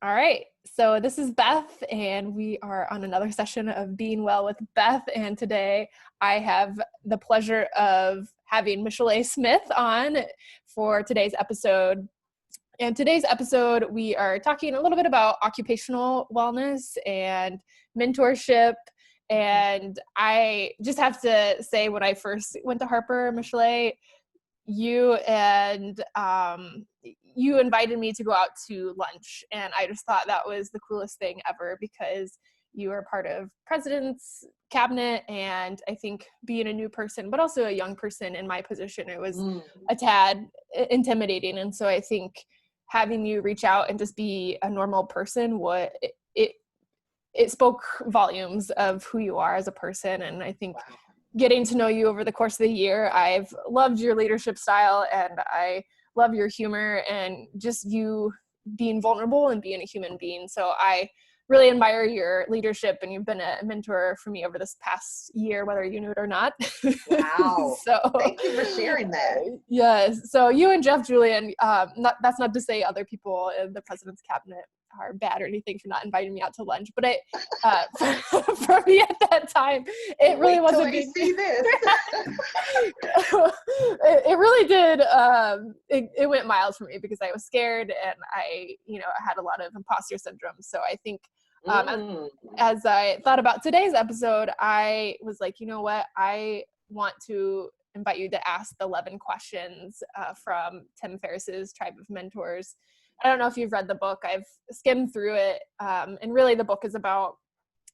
All right. So this is Beth, and we are on another session of Being Well with Beth. And today I have the pleasure of having Michelé Smith on for today's episode. And today's episode, we are talking a little bit about occupational wellness and mentorship. And I just have to say, when I first went to Harper, Michelé, you invited me to go out to lunch, and I just thought that was the coolest thing ever because you were part of president's cabinet, and I think being a new person but also a young person in my position, it was a tad intimidating. And so I think having you reach out and just be a normal person, it spoke volumes of who you are as a person. And I think getting to know you over the course of the year, I've loved your leadership style, and I love your humor and just you being vulnerable and being a human being. So I really admire your leadership, and you've been a mentor for me over this past year, whether you knew it or not. Wow. So thank you for sharing that. Yes. So you and Jeff Julian, that's not to say other people in the president's cabinet are bad or anything for not inviting me out to lunch, but for me at that time, it really wasn't. Wait till you see this. It really did. It went miles for me because I was scared, and I had a lot of imposter syndrome. So I think as I thought about today's episode, I was like, you know what, I want to invite you to ask the 11 questions from Tim Ferriss's Tribe of Mentors. I don't know if you've read the book. I've skimmed through it. And really the book is about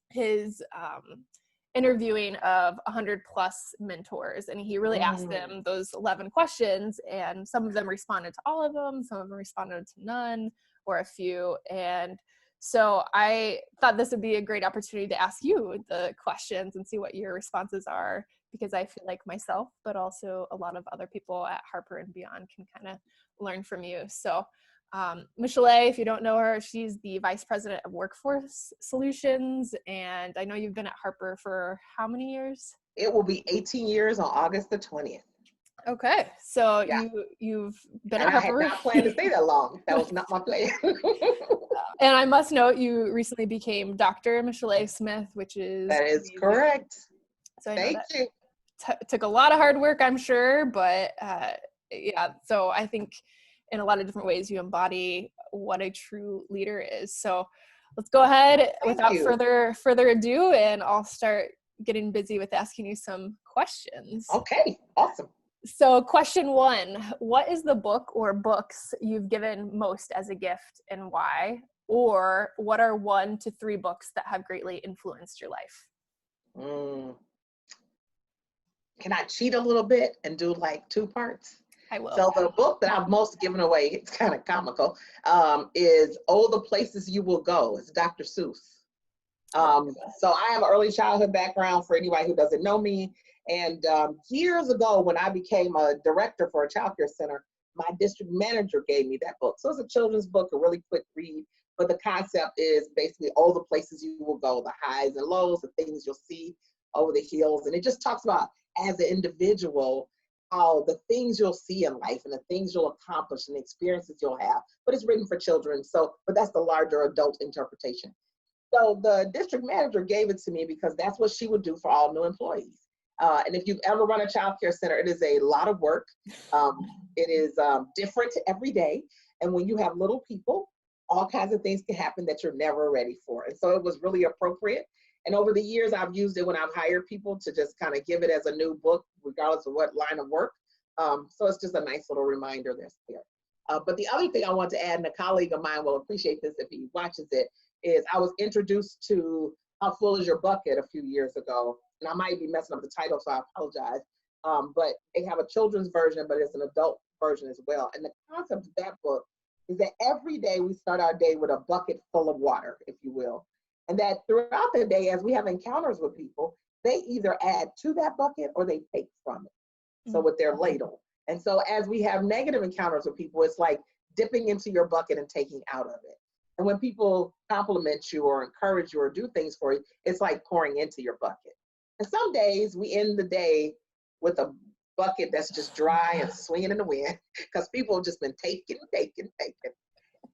his interviewing of 100 plus mentors. And he really asked them those 11 questions, and some of them responded to all of them. Some of them responded to none or a few. And so I thought this would be a great opportunity to ask you the questions and see what your responses are, because I feel like myself, but also a lot of other people at Harper and beyond can kind of learn from you. So Michelé, if you don't know her, she's the Vice President of Workforce Solutions, and I know you've been at Harper for how many years? It will be 18 years on August the 20th. Okay, so yeah. you've been and at Harper. I had not planned to stay that long. That was not my plan. And I must note, you recently became Dr. Michelé Smith, which is... That is correct. So Thank you. Took a lot of hard work, I'm sure, but so I think in a lot of different ways you embody what a true leader is. So let's go ahead without further ado, and I'll start getting busy with asking you some questions. Okay, awesome. So question 1, what is the book or books you've given most as a gift, and why? Or what are 1 to 3 books that have greatly influenced your life? Can I cheat a little bit and do like 2 parts? I will. So the book that I've most given away, it's kind of comical, is Oh, the Places You Will Go. It's Dr. Seuss. So I have an early childhood background for anybody who doesn't know me. And years ago, when I became a director for a childcare center, my district manager gave me that book. So it's a children's book, a really quick read. But the concept is basically all the places you will go, the highs and lows, the things you'll see over the hills. And it just talks about, as an individual, how the things you'll see in life and the things you'll accomplish and the experiences you'll have. But it's written for children, but that's the larger adult interpretation. So the district manager gave it to me because that's what she would do for all new employees. And if you've ever run a child care center, it is a lot of work. It is different every day. And when you have little people, all kinds of things can happen that you're never ready for. And so it was really appropriate. And over the years, I've used it when I've hired people to just kind of give it as a new book, regardless of what line of work. So it's just a nice little reminder that's there. But the other thing I want to add, and a colleague of mine will appreciate this if he watches it, is I was introduced to How Full Is Your Bucket a few years ago. And I might be messing up the title, so I apologize. But they have a children's version, but it's an adult version as well. And the concept of that book is that every day we start our day with a bucket full of water, if you will. And that throughout the day, as we have encounters with people, they either add to that bucket or they take from it. So with their ladle. And so as we have negative encounters with people, it's like dipping into your bucket and taking out of it. And when people compliment you or encourage you or do things for you, it's like pouring into your bucket. And some days we end the day with a bucket that's just dry and swinging in the wind because people have just been taking.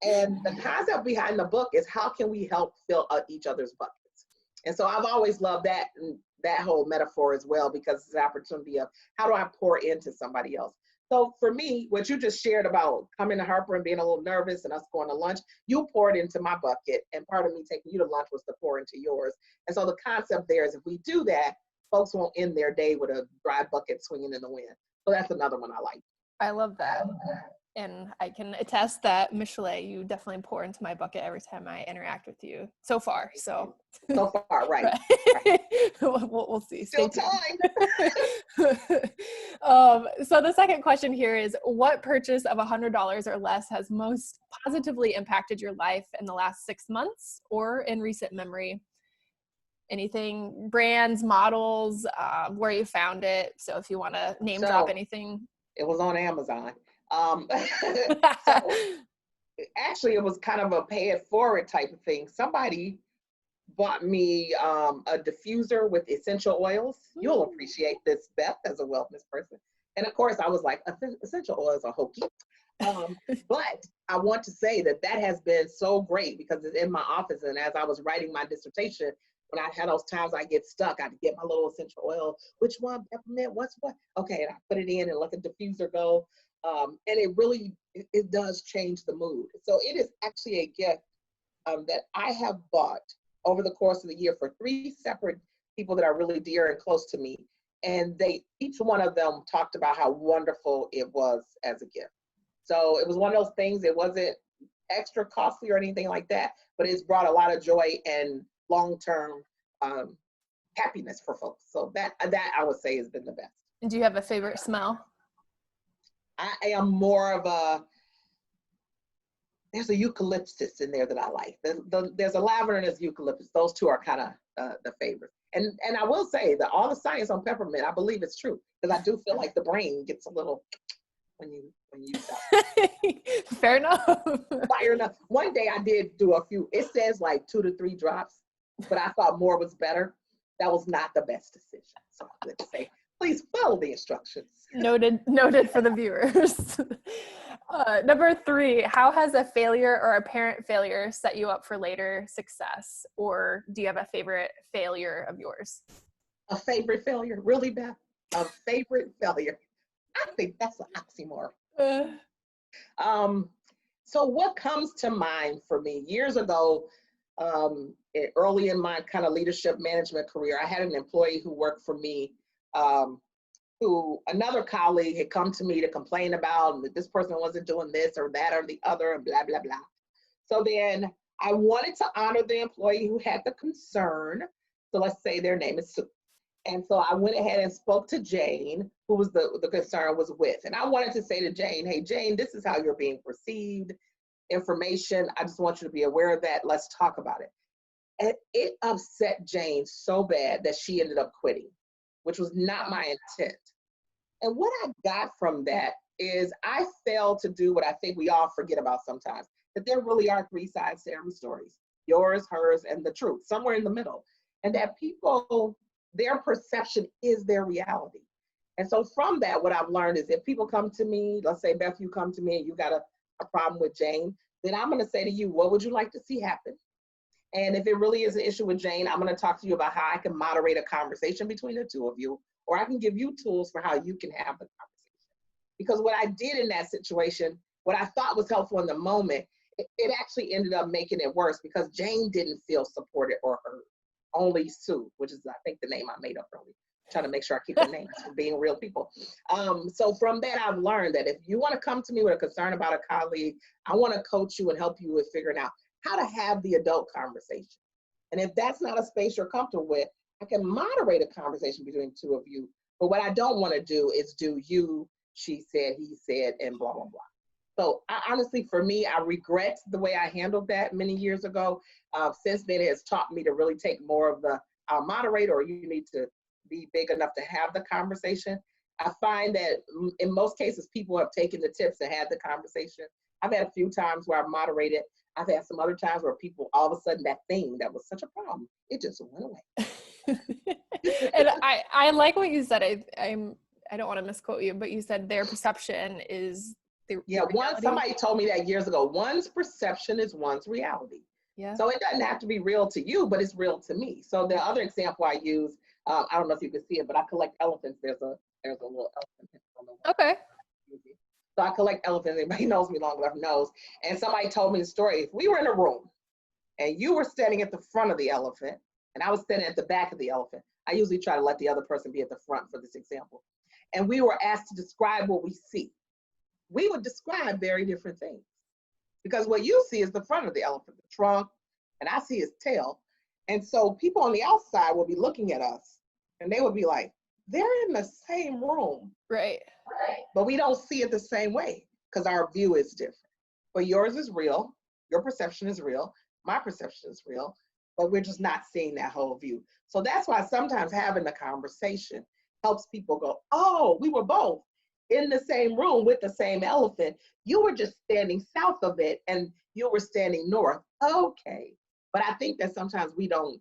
And the concept behind the book is how can we help fill each other's buckets? And so I've always loved that, and that whole metaphor as well, because it's an opportunity of how do I pour into somebody else? So for me, what you just shared about coming to Harper and being a little nervous and us going to lunch, you poured into my bucket, and part of me taking you to lunch was to pour into yours. And so the concept there is if we do that, folks won't end their day with a dry bucket swinging in the wind. So that's another one I like. I love that. And I can attest that, Michelé, you definitely pour into my bucket every time I interact with you so far. So far, right. Right. We'll see. Still time. So the second question here is, what purchase of $100 or less has most positively impacted your life in the last 6 months or in recent memory? Anything, brands, models, where you found it. So if you want to name drop anything. It was on Amazon. So actually, it was kind of a pay it forward type of thing. Somebody bought me a diffuser with essential oils. You'll appreciate this, Beth, as a wellness person. And of course, I was like, essential oils are hokey. But I want to say that has been so great because it's in my office. And as I was writing my dissertation, when I had those times I get stuck, I'd get my little essential oil. Which one? Peppermint? What's what? Okay, and I put it in and let the diffuser go. And it really, it does change the mood. So it is actually a gift that I have bought over the course of the year for 3 separate people that are really dear and close to me. And each one of them talked about how wonderful it was as a gift. So it was one of those things, it wasn't extra costly or anything like that, but it's brought a lot of joy and long-term happiness for folks. So that I would say has been the best. And do you have a favorite smell? I am more of there's a eucalyptus in there that I like. There's a lavender and there's eucalyptus. Those two are kind of the favorites. And I will say that all the science on peppermint, I believe it's true, because I do feel like the brain gets a little when you use that. Fair enough. Fire enough. One day I did do a few. It says like 2 to 3 drops, but I thought more was better. That was not the best decision. So let's say, please follow the instructions. Noted for the viewers. Number 3, how has a failure or apparent failure set you up for later success? Or do you have a favorite failure of yours? A favorite failure? Really, Beth? A favorite failure? I think that's an oxymoron. So what comes to mind for me? Years ago, early in my kind of leadership management career, I had an employee who worked for me who another colleague had come to me to complain about, and that this person wasn't doing this or that or the other and blah, blah, blah. So then I wanted to honor the employee who had the concern. So let's say their name is Sue. And so I went ahead and spoke to Jane, who was the concern was with. And I wanted to say to Jane, hey, Jane, this is how you're being perceived. Information, I just want you to be aware of that. Let's talk about it. And it upset Jane so bad that she ended up quitting, which was not my intent. And what I got from that is I failed to do what I think we all forget about sometimes, that there really are 3 sides to every story, yours, hers, and the truth, somewhere in the middle. And that people, their perception is their reality. And so from that, what I've learned is if people come to me, let's say, Beth, you come to me and you got a problem with Jane, then I'm going to say to you, what would you like to see happen? And if it really is an issue with Jane, I'm going to talk to you about how I can moderate a conversation between the 2 of you, or I can give you tools for how you can have the conversation. Because what I did in that situation, what I thought was helpful in the moment, it actually ended up making it worse because Jane didn't feel supported or heard. Only Sue, which is, I think, the name I made up earlier. Trying to make sure I keep the names for being real people. So from that, I've learned that if you want to come to me with a concern about a colleague, I want to coach you and help you with figuring out how to have the adult conversation. And if that's not a space you're comfortable with, I can moderate a conversation between the 2 of you. But what I don't want to do is do you, she said, he said, and blah, blah, blah. So honestly, for me, I regret the way I handled that many years ago. Since then, it has taught me to really take more of the, I'll moderate, or you need to be big enough to have the conversation. I find that in most cases, people have taken the tips and had the conversation. I've had a few times where I've moderated. I've had some other times where people, all of a sudden, that thing that was such a problem, it just went away. And I like what you said. I don't want to misquote you, but you said their perception is Somebody told me that years ago. One's perception is one's reality. Yeah. So it doesn't have to be real to you, but it's real to me. So the other example I use, I don't know if you can see it, but I collect elephants. There's a little elephant on the wall. Okay. So I collect elephants. Anybody knows me long enough knows. And somebody told me the story. If we were in a room and you were standing at the front of the elephant and I was standing at the back of the elephant, I usually try to let the other person be at the front for this example. And we were asked to describe what we see. We would describe very different things. Because what you see is the front of the elephant, the trunk, and I see his tail. And so people on the outside will be looking at us and they would be like, they're in the same room. Right. But we don't see it the same way because our view is different. But yours is real. Your perception is real. My perception is real. But we're just not seeing that whole view. So that's why sometimes having the conversation helps people go, oh, we were both in the same room with the same elephant. You were just standing south of it and you were standing north. Okay. But I think that sometimes we don't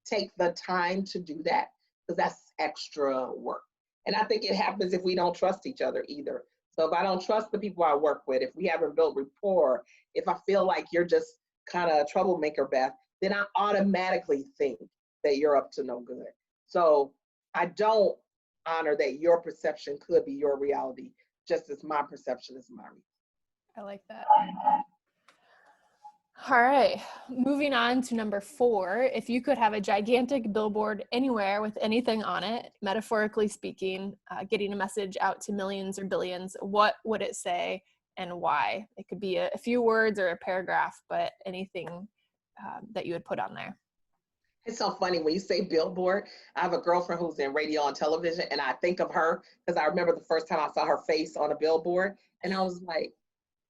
take the time to do that because that's extra work. And I think it happens if we don't trust each other either. So if I don't trust the people I work with, if we haven't built rapport, if I feel like you're just kind of a troublemaker, Beth, then I automatically think that you're up to no good. So I don't honor that your perception could be your reality, just as my perception is my reality. I like that. All right, moving on to number 4. If you could have a gigantic billboard anywhere with anything on it, metaphorically speaking, getting a message out to millions or billions, what would it say and why? It could be a few words or a paragraph, but anything that you would put on there. It's so funny when you say billboard. I have a girlfriend who's in radio and television, and I think of her because I remember the first time I saw her face on a billboard, and I was like,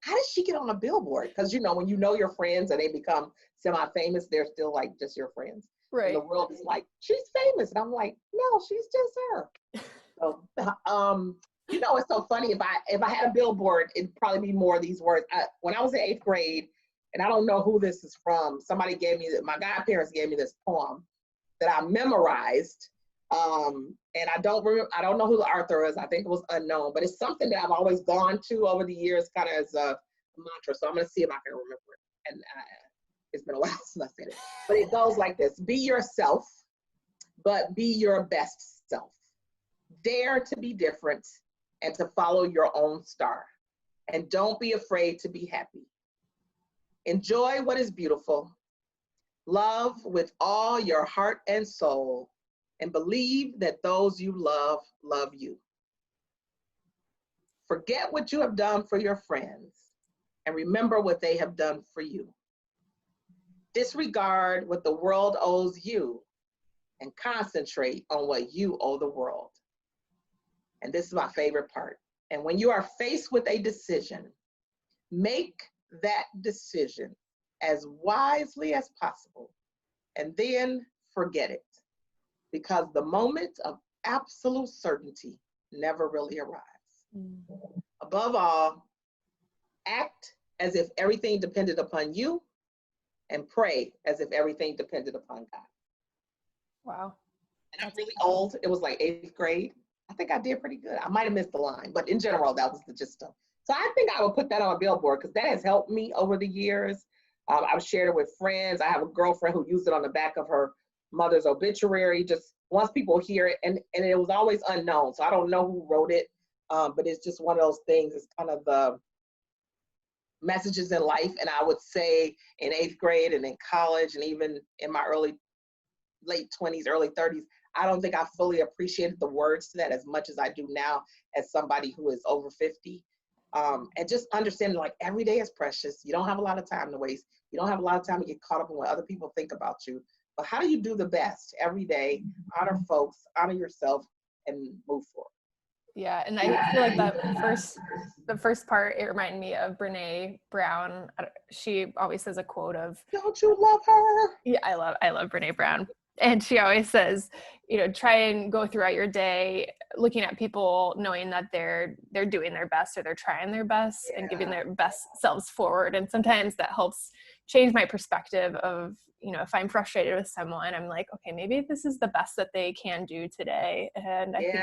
how did she get on a billboard? Because, when you know your friends and they become semi-famous, they're still like just your friends. Right. And the world is like, she's famous. And I'm like, no, she's just her. So, it's so funny. If I had a billboard, it'd probably be more of these words. When I was in 8th grade, and I don't know who this is from, somebody my godparents gave me this poem that I memorized. And I don't know who the author is. I think it was unknown, but it's something that I've always gone to over the years, kind of as a mantra. So I'm going to see if I can remember it. And it's been a while since I said it, but it goes like this: be yourself, but be your best self. Dare to be different and to follow your own star. And don't be afraid to be happy. Enjoy what is beautiful. Love with all your heart and soul. And believe that those you love you. Forget what you have done for your friends and remember what they have done for you. Disregard what the world owes you and concentrate on what you owe the world. And this is my favorite part. And when you are faced with a decision, make that decision as wisely as possible and then forget it. Because the moment of absolute certainty never really arrives. Mm-hmm. Above all, act as if everything depended upon you and pray as if everything depended upon God. Wow. And I'm really old. It was like 8th grade. I think I did pretty good. I might have missed the line, but in general, that was the gist of it. So I think I would put that on a billboard because that has helped me over the years. I've shared it with friends. I have a girlfriend who used it on the back of her mother's obituary, just once people hear it, and it was always unknown. So I don't know who wrote it, but it's just one of those things. It's kind of the messages in life. And I would say in 8th grade and in college and even in my late 20s, early 30s, I don't think I fully appreciated the words to that as much as I do now as somebody who is over 50. And just understanding like every day is precious. You don't have a lot of time to waste. You don't have a lot of time to get caught up in what other people think about you. But how do you do the best every day? Honor folks, honor yourself, and move forward. Yeah, and I feel like the first part, it reminded me of Brene Brown. She always says a quote of, "Don't you love her?" Yeah, I love Brene Brown. And she always says, try and go throughout your day looking at people, knowing that they're doing their best or they're trying their best and giving their best selves forward. And sometimes that helps change my perspective of, if I'm frustrated with someone, I'm like, okay, maybe this is the best that they can do today. And I think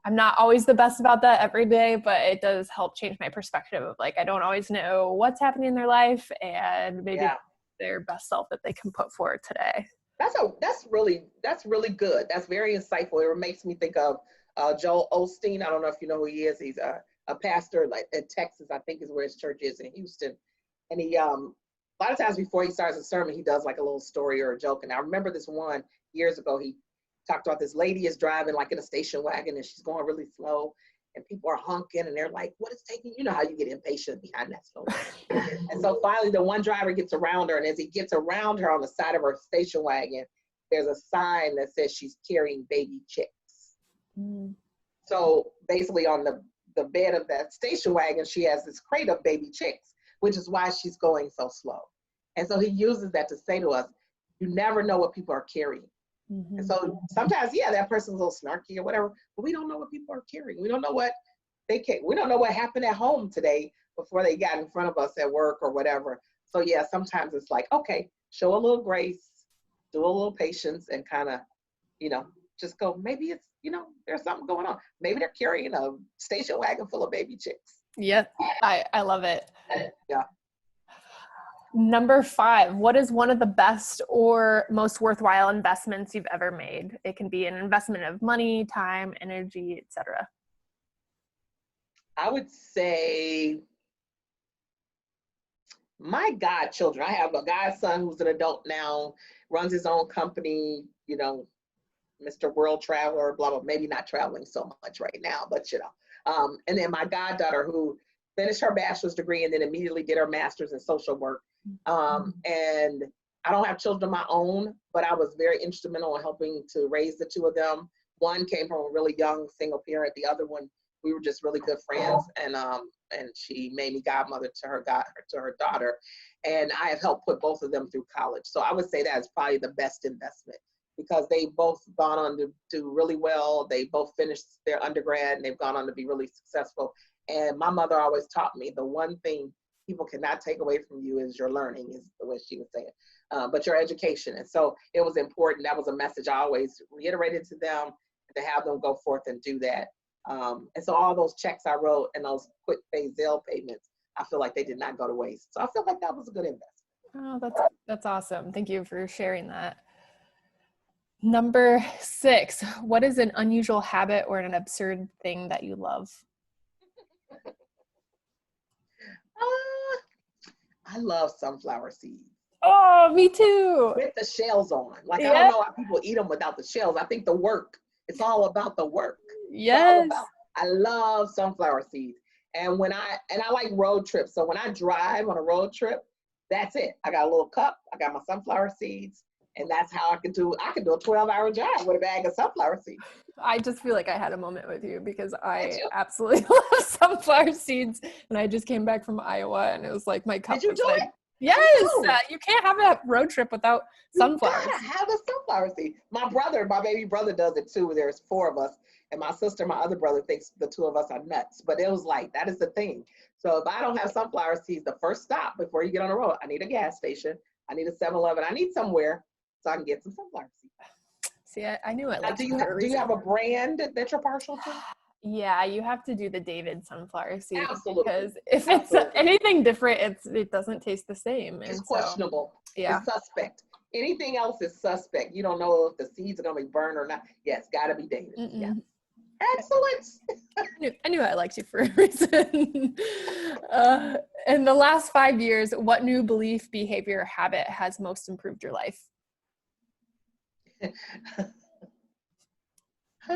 I'm not always the best about that every day, but it does help change my perspective of like, I don't always know what's happening in their life and maybe their best self that they can put forward today. That's really good. That's very insightful. It makes me think of Joel Osteen. I don't know if you know who he is. He's a pastor like in Texas, I think is where his church is, in Houston. And he a lot of times before he starts a sermon, he does like a little story or a joke. And I remember this one years ago. He talked about this lady is driving like in a station wagon and she's going really slow, and people are honking and they're like, what is taking, you know how you get impatient behind that slow. And so finally the one driver gets around her, and as he gets around her on the side of her station wagon, there's a sign that says she's carrying baby chicks. So basically on the bed of that station wagon, she has this crate of baby chicks, which is why she's going so slow. And so he uses that to say to us, you never know what people are carrying. And so sometimes, that person's a little snarky or whatever, but we don't know what people are carrying. We don't know what we don't know what happened at home today before they got in front of us at work or whatever. So sometimes it's like, okay, show a little grace, do a little patience, and kind of, just go, maybe it's, there's something going on. Maybe they're carrying a station wagon full of baby chicks. Yeah, I love it. Yeah. Number 5, what is one of the best or most worthwhile investments you've ever made? It can be an investment of money, time, energy, etc. I would say my godchildren. I have a godson who's an adult now, runs his own company, Mr. World Traveler, blah, blah, maybe not traveling so much right now, but and then my goddaughter who finished her bachelor's degree and then immediately did her master's in social work. And I don't have children of my own, but I was very instrumental in helping to raise the two of them. One came from a really young single parent. The other one, we were just really good friends, and she made me godmother to her daughter, and I have helped put both of them through college. So I would say that is probably the best investment, because they both gone on to do really well. They both finished their undergrad and they've gone on to be really successful. And my mother always taught me the one thing people cannot take away from you is your learning, is the way she was saying, but your education. And so it was important. That was a message I always reiterated to them, to have them go forth and do that. And so all those checks I wrote and those quick pay Zelle payments, I feel like they did not go to waste. So I feel like that was a good investment. Oh, that's awesome. Thank you for sharing that. Number 6, what is an unusual habit or an absurd thing that you love? I love sunflower seeds. Oh, me too. With the shells on. Like, I don't know why people eat them without the shells. I think the work, it's all about the work. Yes. I love sunflower seeds. And I like road trips. So when I drive on a road trip, that's it. I got a little cup, I got my sunflower seeds, and that's how I can do a 12-hour drive with a bag of sunflower seeds. I just feel like I had a moment with you, because I absolutely love sunflower seeds, and I just came back from Iowa, and it was like my cup was like, yes, you can't have a road trip without sunflowers. You gotta have a sunflower seed. My baby brother does it too. There's 4 of us, and my sister, my other brother, thinks the 2 of us are nuts, but it was like, that is the thing. So if I don't have sunflower seeds, the first stop before you get on the road, I need a gas station, I need a 7-Eleven, I need somewhere so I can get some sunflower seeds. See, I knew it. Like, do you have a brand that you're partial to? Yeah, you have to do the David sunflower seed. Absolutely. Because if it's anything different, it doesn't taste the same. It's questionable. Yeah. It's suspect. Anything else is suspect. You don't know if the seeds are going to be burned or not. Yeah, it's got to be David. Yeah. Excellent. I knew I liked you for a reason. In the last 5 years, what new belief, behavior, or habit has most improved your life? I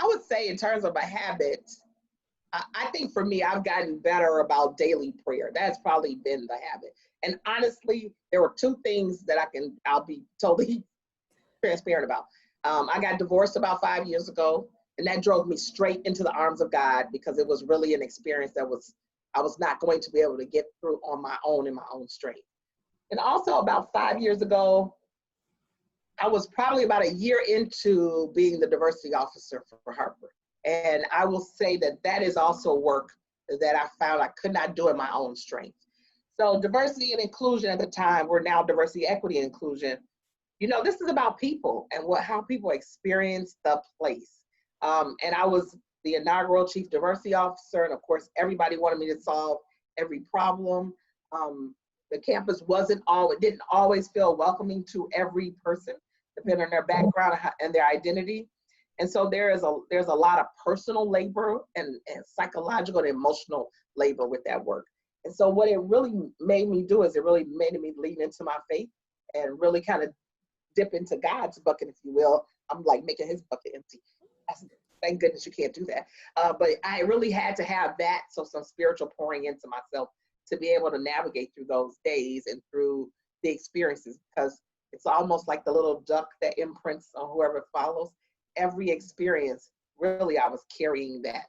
would say in terms of a habit, I think for me, I've gotten better about daily prayer. That's probably been the habit. And honestly, there were 2 things that I'll be totally transparent about. I got divorced about 5 years ago, and that drove me straight into the arms of God, because it was really an experience that I was not going to be able to get through on my own in my own strength. And also about 5 years ago, I was probably about a year into being the diversity officer for Harper. And I will say that is also work that I found I could not do in my own strength. So diversity and inclusion at the time, we're now diversity, equity, and inclusion. this is about people and how people experience the place. And I was the inaugural chief diversity officer. And of course, everybody wanted me to solve every problem. The campus didn't always feel welcoming to every person, depending on their background and their identity. And so there's a lot of personal labor and psychological and emotional labor with that work. And so what it really made me do is it really made me lean into my faith and really kind of dip into God's bucket, if you will. I'm like making his bucket empty. Thank goodness you can't do that. But I really had to have that, so some spiritual pouring into myself to be able to navigate through those days and through the experiences, because it's almost like the little duck that imprints on whoever follows. Every experience, really, I was carrying that.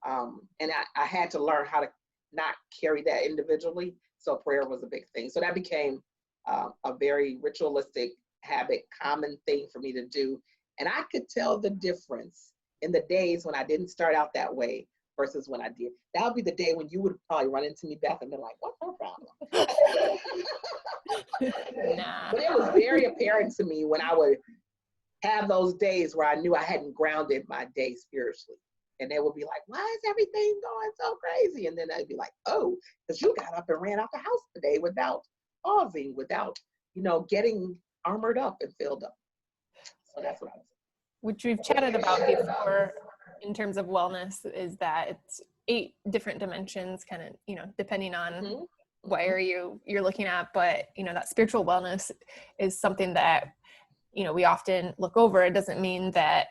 And I had to learn how to not carry that individually. So prayer was a big thing. So that became a very ritualistic habit, common thing for me to do. And I could tell the difference in the days when I didn't start out that way versus when I did. That would be the day when you would probably run into me, Beth, and be like, what's her problem? Nah. But it was very apparent to me when I would have those days where I knew I hadn't grounded my day spiritually. And they would be like, why is everything going so crazy? And then I'd be like, oh, because you got up and ran out the house today without pausing, without, getting armored up and filled up. So that's what I was saying. Which we've chatted about before in terms of wellness, is that it's 8 different dimensions, kind of, depending on what area you're looking at. But, that spiritual wellness is something that, we often look over. It doesn't mean that,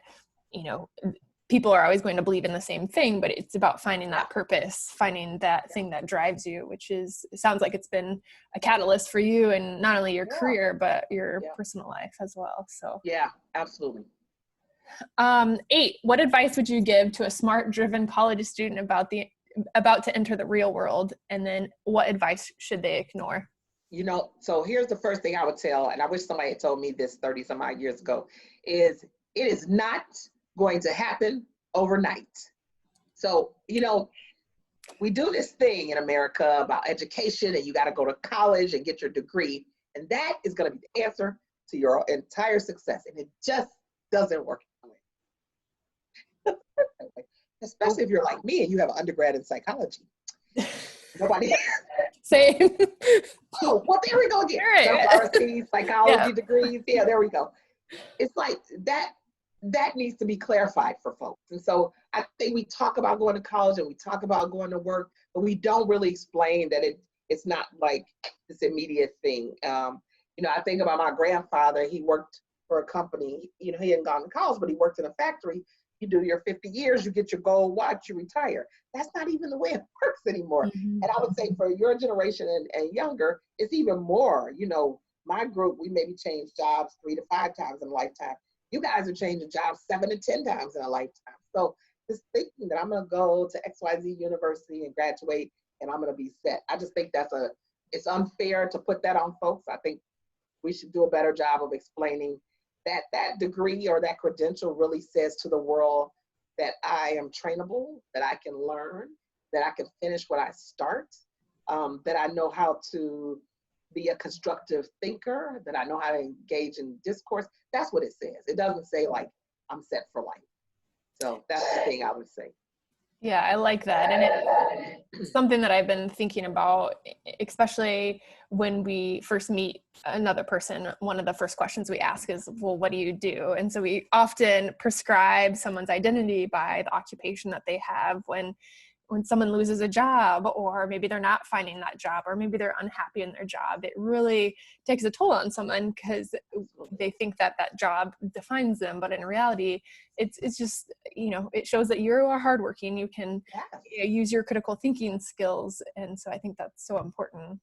people are always going to believe in the same thing, but it's about finding that purpose, finding that thing that drives you, which it sounds like it's been a catalyst for you, and not only your career, but your personal life as well. So yeah, absolutely. 8, what advice would you give to a smart, driven college student about to enter the real world? And then what advice should they ignore? So here's the first thing I would tell, and I wish somebody had told me this 30 some odd years ago, is it is not going to happen overnight. So, we do this thing in America about education, and you got to go to college and get your degree. And that is going to be the answer to your entire success. And it just doesn't work that way. Especially if you're like me and you have an undergrad in psychology. Nobody. Same. Oh, well, there we go again. RC, psychology degrees. Yeah, there we go. It's like that needs to be clarified for folks. And so I think we talk about going to college and we talk about going to work, but we don't really explain that it's not like this immediate thing. I think about my grandfather. He worked for a company. He hadn't gone to college, but he worked in a factory. You do your 50 years, you get your gold watch, you retire. That's not even the way it works anymore. Mm-hmm. And I would say for your generation and younger, it's even more. My group, we maybe change jobs 3 to 5 times in a lifetime. You guys are changing jobs 7 to 10 times in a lifetime. So just thinking that I'm going to go to XYZ University and graduate and I'm going to be set. I just think it's unfair to put that on folks. I think we should do a better job of explaining that degree or that credential really says to the world that I am trainable, that I can learn, that I can finish what I start, that I know how to be a constructive thinker, that I know how to engage in discourse. That's what it says. It doesn't say like I'm set for life. So that's the thing I would say. Yeah, I like that. And it's something that I've been thinking about, especially when we first meet another person. One of the first questions we ask is, well, what do you do? And so we often prescribe someone's identity by the occupation that they have when someone loses a job, or maybe they're not finding that job, or maybe they're unhappy in their job. It really takes a toll on someone because they think that job defines them. But in reality, it's just, it shows that you are hardworking. You can use your critical thinking skills. And so I think that's so important.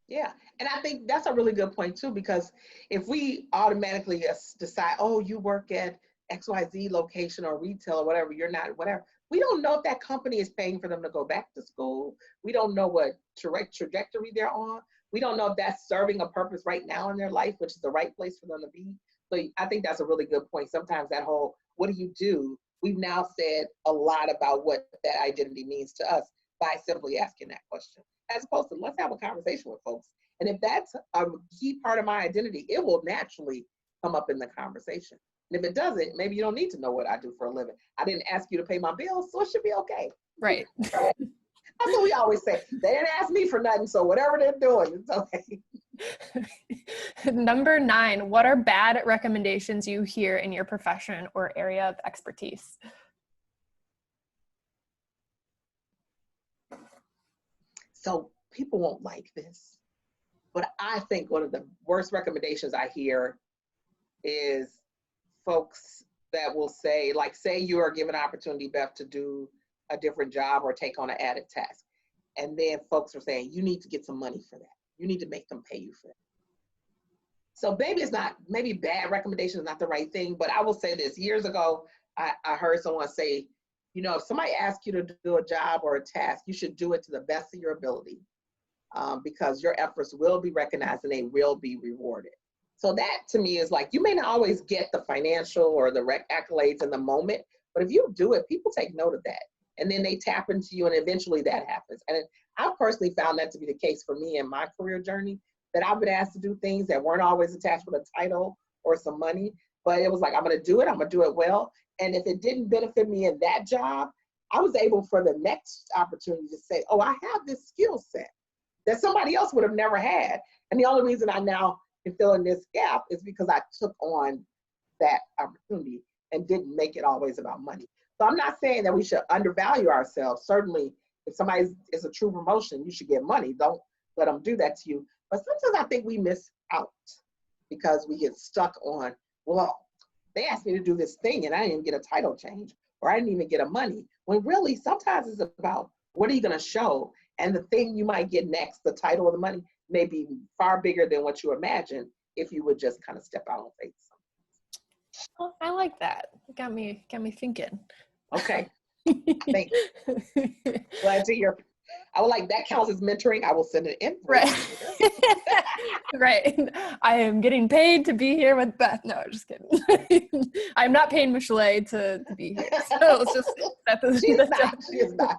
Yeah. And I think that's a really good point too, because if we automatically decide, oh, you work at XYZ location or retail or whatever, you're not, whatever. We don't know if that company is paying for them to go back to school. We don't know what trajectory they're on. We don't know if that's serving a purpose right now in their life, which is the right place for them to be. So I think that's a really good point. Sometimes that whole, what do you do? We've now said a lot about what that identity means to us by simply asking that question, as opposed to let's have a conversation with folks. And if that's a key part of my identity, it will naturally come up in the conversation. And if it doesn't, maybe you don't need to know what I do for a living. I didn't ask you to pay my bills, so it should be okay. Right. That's what we always say. They didn't ask me for nothing, so whatever they're doing, it's okay. Number 9, what are bad recommendations you hear in your profession or area of expertise? So people won't like this, but I think one of the worst recommendations I hear is folks that will say, like, say you are given an opportunity, Beth, to do a different job or take on an added task. And then folks are saying, you need to get some money for that. You need to make them pay you for that. So maybe bad recommendation is not the right thing, but I will say this. Years ago, I heard someone say, if somebody asks you to do a job or a task, you should do it to the best of your ability, because your efforts will be recognized and they will be rewarded. So that to me is like, you may not always get the financial or the accolades in the moment, but if you do it, people take note of that. And then they tap into you and eventually that happens. And I personally found that to be the case for me in my career journey, that I've been asked to do things that weren't always attached with a title or some money, but it was like, I'm going to do it. I'm going to do it well. And if it didn't benefit me in that job, I was able for the next opportunity to say, oh, I have this skill set that somebody else would have never had. And the only reason I now can fill in this gap is because I took on that opportunity and didn't make it always about money. So I'm not saying that we should undervalue ourselves. Certainly, if somebody is a true promotion, you should get money. Don't let them do that to you. But sometimes I think we miss out because we get stuck on, well, they asked me to do this thing and I didn't get a title change, or I didn't even get a money. When really, sometimes it's about what are you going to show? And the thing you might get next, the title or the money, may be far bigger than what you imagine if you would just kind of step out on faith. Oh, I like that. It got me thinking. Okay. Thanks. Glad to hear. I would like, that counts as mentoring. I will send it in. Right. Right. I am getting paid to be here with Beth. No, just kidding. I'm not paying Michelé to be here. So let's just set this. She is not.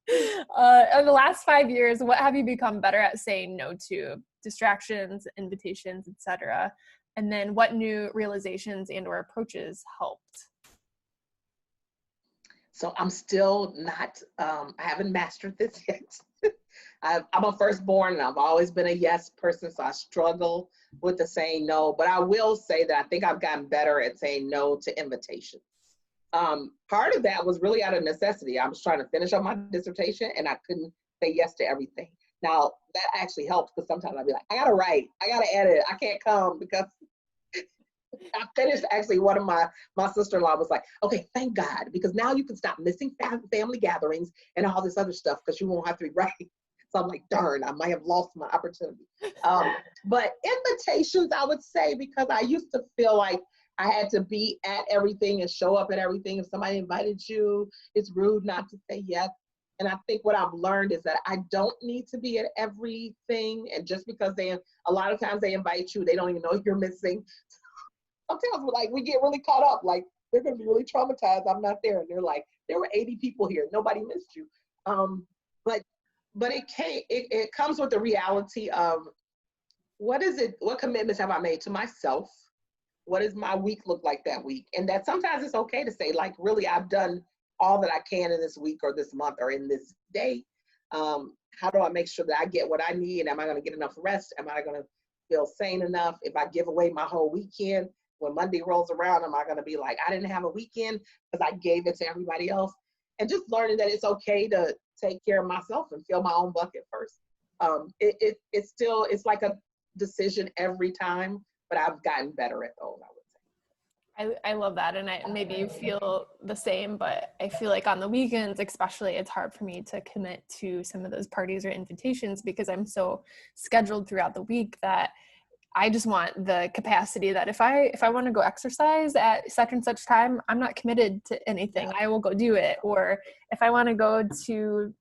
In the last 5 years, what have you become better at saying no to? Distractions, invitations, etc. And then what new realizations and or approaches helped? So I'm still not, I haven't mastered this yet. I'm a firstborn and I've always been a yes person, so I struggle with the saying no, but I will say that I think I've gotten better at saying no to invitations. Part of that was really out of necessity. I was trying to finish up my dissertation and I couldn't say yes to everything. Now that actually helps because sometimes I'd be like, I gotta write, I gotta edit, I can't come because I finished. Actually, one of my sister-in-law was like, okay, thank God, because now you can stop missing family gatherings and all this other stuff because you won't have to be writing. So I'm like, darn, I might have lost my opportunity. But invitations, I would say, because I used to feel like I had to be at everything and show up at everything. If somebody invited you, it's rude not to say yes. And I think what I've learned is that I don't need to be at everything. And just because a lot of times they invite you, they don't even know you're missing. Sometimes we get really caught up, like they're going to be really traumatized. I'm not there. And they're like, there were 80 people here. Nobody missed you. But it comes with the reality of what commitments have I made to myself? What does my week look like that week? And that sometimes it's okay to say, like, really, I've done all that I can in this week or this month or in this day. How do I make sure that I get what I need? Am I going to get enough rest? Am I going to feel sane enough? If I give away my whole weekend, when Monday rolls around, am I going to be like, I didn't have a weekend because I gave it to everybody else? And just learning that it's okay to take care of myself and fill my own bucket first. It's like a decision every time, but I've gotten better at those, I would say. I love that. And maybe you feel the same, but I feel like on the weekends, especially, it's hard for me to commit to some of those parties or invitations because I'm so scheduled throughout the week that I just want the capacity that if I want to go exercise at such and such time, I'm not committed to anything. I will go do it. Or if I want to go to,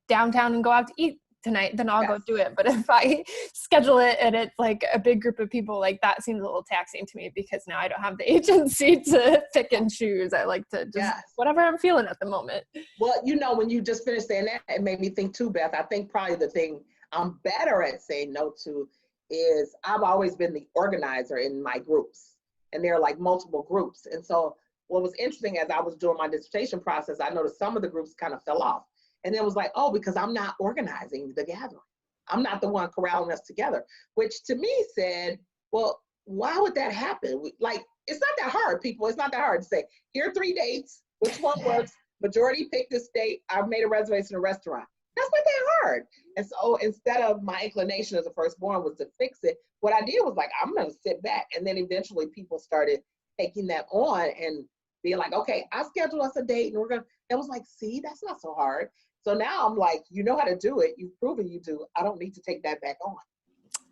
downtown and go out to eat tonight, then I'll go do it. But if I schedule it and it's like a big group of people, like that seems a little taxing to me because now I don't have the agency to pick and choose. I like to just whatever I'm feeling at the moment. Well, when you just finished saying that, it made me think too, Beth. I think probably the thing I'm better at saying no to is I've always been the organizer in my groups, and there are like multiple groups. And so what was interesting as I was doing my dissertation process, I noticed some of the groups kind of fell off. And it was like, oh, because I'm not organizing the gathering. I'm not the one corralling us together, which to me said, well, why would that happen? Like, it's not that hard, people. It's not that hard to say, here are 3 dates, which one works? Majority picked this date. I've made a reservation in a restaurant. That's not that hard. And so instead of my inclination as a firstborn was to fix it, what I did was like, I'm going to sit back. And then eventually people started taking that on and being like, okay, I scheduled us a date and we're going to, it was like, see, that's not so hard. So now I'm like, you know how to do it. You've proven you do. I don't need to take that back on.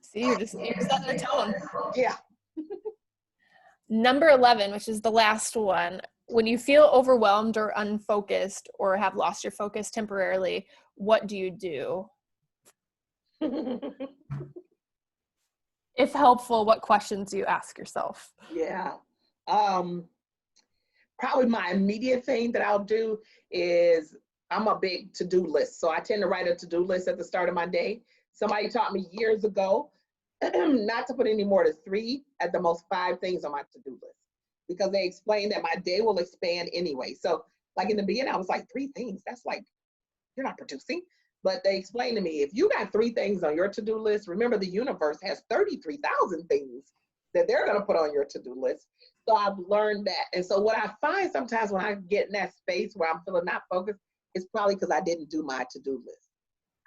See, you're setting the tone. Yeah. Number 11, which is the last one. When you feel overwhelmed or unfocused or have lost your focus temporarily, what do you do? If helpful, what questions do you ask yourself? Yeah. Probably my immediate thing that I'll do is I'm a big to-do list. So I tend to write a to-do list at the start of my day. Somebody taught me years ago not to put any more than 3, at the most 5 things on my to-do list, because they explained that my day will expand anyway. So like in the beginning, I was like, 3 things, that's like, you're not producing. But they explained to me, if you got 3 things on your to-do list, remember the universe has 33,000 things that they're going to put on your to-do list. So I've learned that. And so what I find sometimes when I get in that space where I'm feeling not focused, it's probably because I didn't do my to-do list.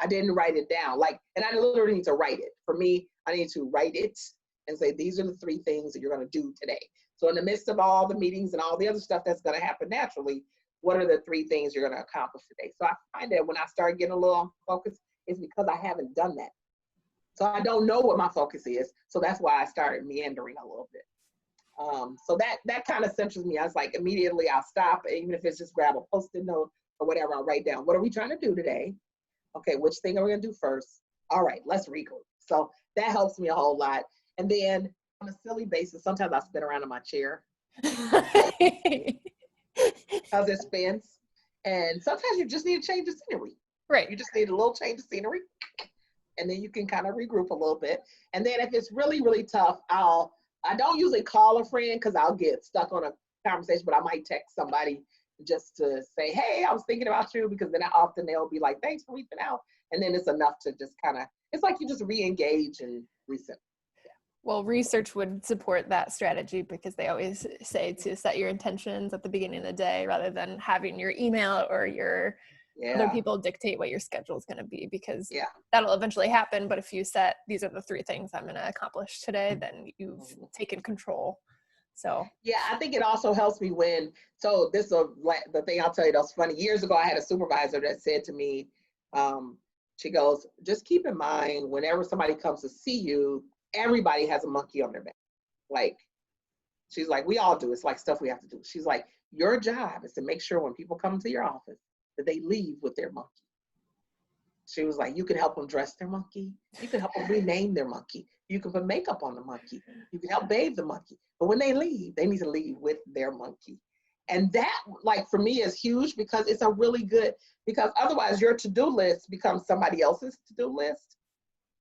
I didn't write it down. Like, and I literally need to write it. For me, I need to write it and say, these are the 3 things that you're going to do today. So in the midst of all the meetings and all the other stuff that's going to happen naturally, what are the 3 things you're going to accomplish today? So I find that when I start getting a little focused, it's because I haven't done that. So I don't know what my focus is. So that's why I started meandering a little bit. So that kind of centers me. I was like, immediately I'll stop, even if it's just grab a Post-it note or whatever, I'll write down, what are we trying to do today? Okay, which thing are we going to do first? All right, let's regroup. So that helps me a whole lot. And then on a silly basis, sometimes I spin around in my chair. Because it spins. And sometimes you just need to change the scenery. Right. You just need a little change of scenery. And then you can kind of regroup a little bit. And then if it's really, really tough, I don't usually call a friend because I'll get stuck on a conversation, but I might text somebody just to say, hey, I was thinking about you, because then often they'll be like, thanks for reaching out. And then it's enough to just kind of, it's like you just re-engage and reset. Yeah. Well, research would support that strategy, because they always say to set your intentions at the beginning of the day rather than having your email or your other people dictate what your schedule is going to be, because that'll eventually happen. But if you set, these are the 3 things I'm going to accomplish today, then you've taken control. So yeah, I think it also helps me when, so this is the thing I'll tell you that's funny. Years ago, I had a supervisor that said to me, she goes, just keep in mind, whenever somebody comes to see you, everybody has a monkey on their back. Like, she's like, we all do. It's like stuff we have to do. She's like, your job is to make sure when people come to your office that they leave with their monkey. She was like, you can help them dress their monkey. You can help them rename their monkey. You can put makeup on the monkey. You can help bathe the monkey. But when they leave, they need to leave with their monkey. And that, like, for me is huge, because it's a really good, because otherwise your to-do list becomes somebody else's to-do list,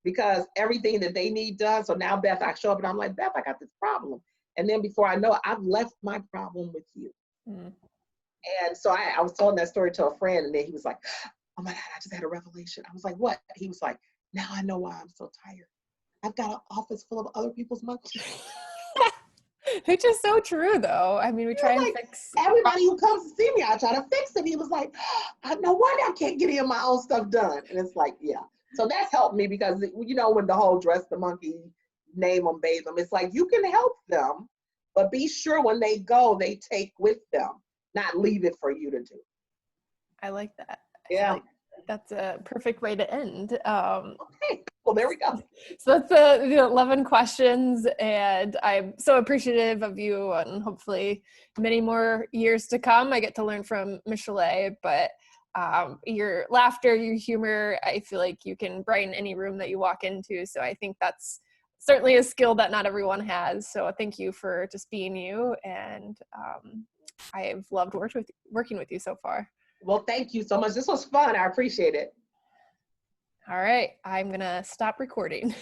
because everything that they need done. So now, Beth, I show up and I'm like, Beth, I got this problem. And then before I know it, I've left my problem with you. Mm. And so I was telling that story to a friend, and then he was like, oh my God, I just had a revelation. I was like, what? He was like, now I know why I'm so tired. I've got an office full of other people's monkeys. Which is so true, though. I mean, we try and fix everybody who comes to see me. I try to fix it. He was like, no wonder I can't get any of my own stuff done. And it's like, yeah. So that's helped me, because, you know, when the whole dress the monkey, name them, bathe them, it's like, you can help them, but be sure when they go, they take with them, not leave it for you to do. I like that. Yeah. That's a perfect way to end. Okay, well, there we go. So that's the 11 questions, and I'm so appreciative of you, and hopefully many more years to come. I get to learn from Michelé, but your laughter, your humor, I feel like you can brighten any room that you walk into. So I think that's certainly a skill that not everyone has. So thank you for just being you, and I've loved working with you so far. Well, thank you so much. This was fun. I appreciate it. All right. I'm going to stop recording.